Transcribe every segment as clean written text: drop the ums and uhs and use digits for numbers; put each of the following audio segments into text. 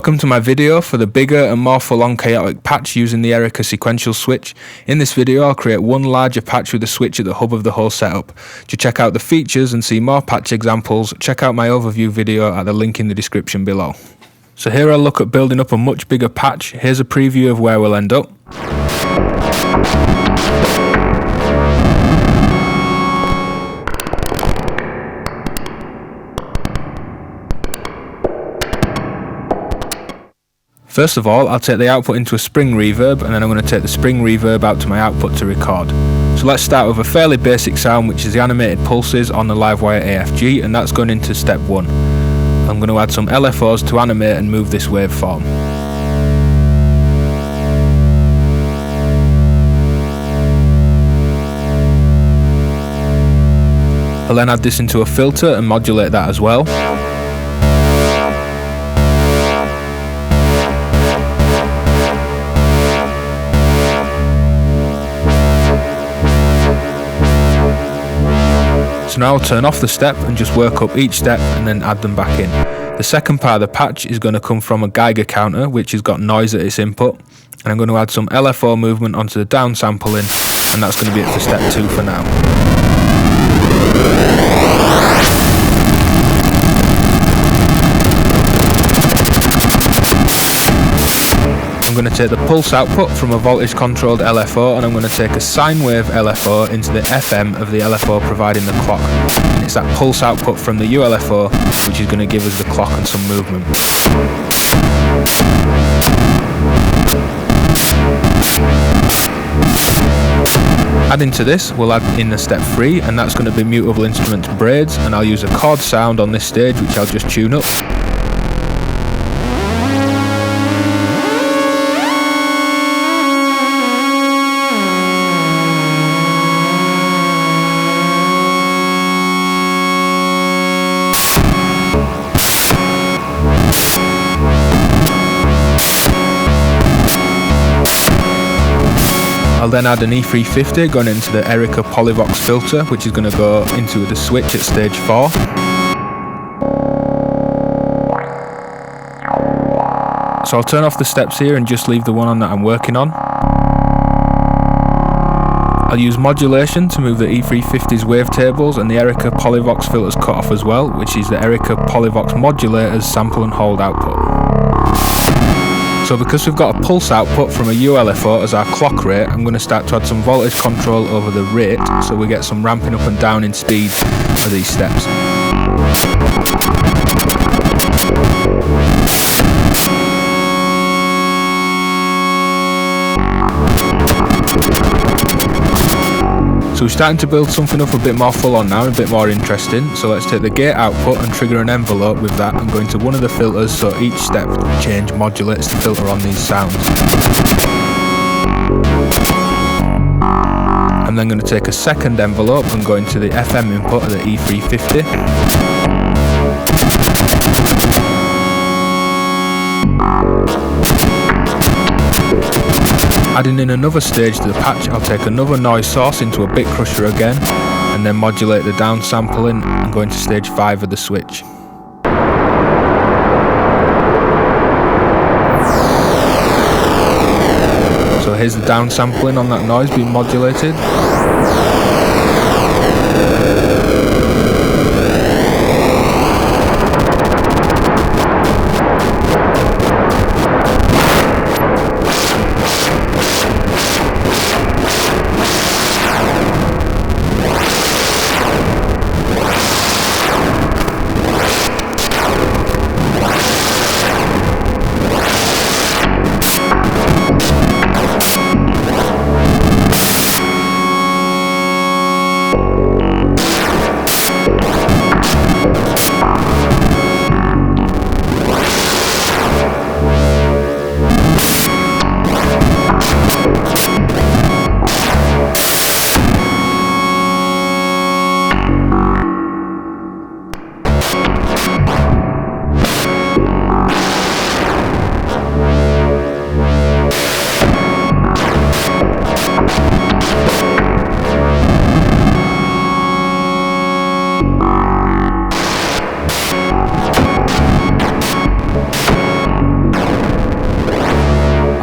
Welcome to my video for the bigger and more full-on chaotic patch using the Erica Sequential Switch. In this video I'll create one larger patch with a switch at the hub of the whole setup. To check out the features and see more patch examples, check out my overview video at the link in the description below. So here I'll look at building up a much bigger patch. Here's a preview of where we'll end up. First of all, I'll take the output into a spring reverb, and then I'm going to take the spring reverb out to my output to record. So let's start with a fairly basic sound, which is the animated pulses on the Livewire AFG, and that's going into step 1. I'm going to add some LFOs to animate and move this waveform. I'll then add this into a filter and modulate that as well. So now I'll turn off the step and just work up each step and then add them back in. The second part of the patch is going to come from a Geiger counter, which has got noise at its input, and I'm going to add some LFO movement onto the downsampling, and that's going to be it for step 2 for now. I'm going to take the pulse output from a voltage controlled LFO, and I'm going to take a sine wave LFO into the FM of the LFO providing the clock. And it's that pulse output from the ULFO which is going to give us the clock and some movement. Adding to this, we'll add in the step 3, and that's going to be mutable instruments braids, and I'll use a chord sound on this stage which I'll just tune up. I'll then add an E350 going into the Erica Polyvox filter, which is going to go into the switch at stage 4. So I'll turn off the steps here and just leave the one on that I'm working on. I'll use modulation to move the E350's wavetables and the Erica Polyvox filter's cutoff as well, which is the Erica Polyvox modulator's sample and hold output. So because we've got a pulse output from a ULFO as our clock rate, I'm going to start to add some voltage control over the rate, so we get some ramping up and down in speed of these steps. So we're starting to build something up a bit more full on now, a bit more interesting. So let's take the gate output and trigger an envelope with that and go into one of the filters, so each step change modulates the filter on these sounds. I'm then going to take a second envelope and go into the FM input of the E350. Adding in another stage to the patch, I'll take another noise source into a bit crusher again, and then modulate the downsampling and go into stage 5 of the switch. So here's the downsampling on that noise being modulated.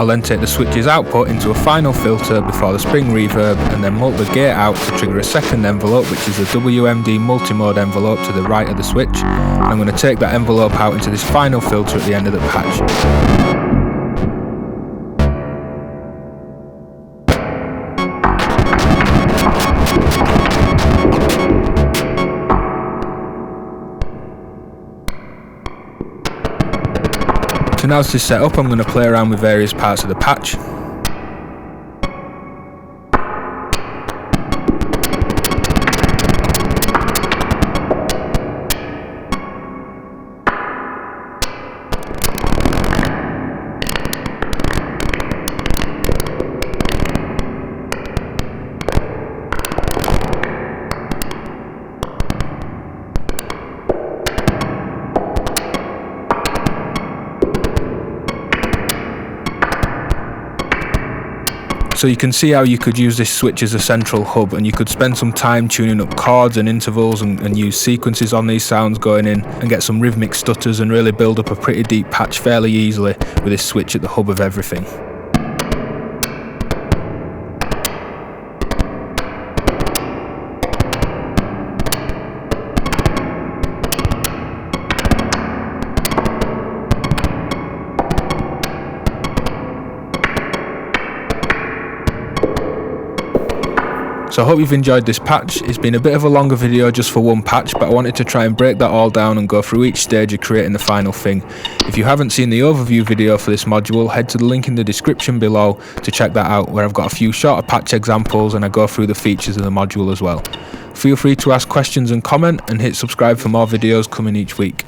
then take the switch's output into a final filter before the spring reverb, and then mult the gate out to trigger a second envelope, which is the WMD multimode envelope to the right of the switch. And I'm going to take that envelope out into this final filter at the end of the patch. So now as this set up, I'm going to play around with various parts of the patch. So you can see how you could use this switch as a central hub, and you could spend some time tuning up chords and intervals and use sequences on these sounds going in and get some rhythmic stutters and really build up a pretty deep patch fairly easily with this switch at the hub of everything. So I hope you've enjoyed this patch. It's been a bit of a longer video just for one patch, but I wanted to try and break that all down and go through each stage of creating the final thing. If you haven't seen the overview video for this module, head to the link in the description below to check that out, where I've got a few shorter patch examples and I go through the features of the module as well. Feel free to ask questions and comment, and hit subscribe for more videos coming each week.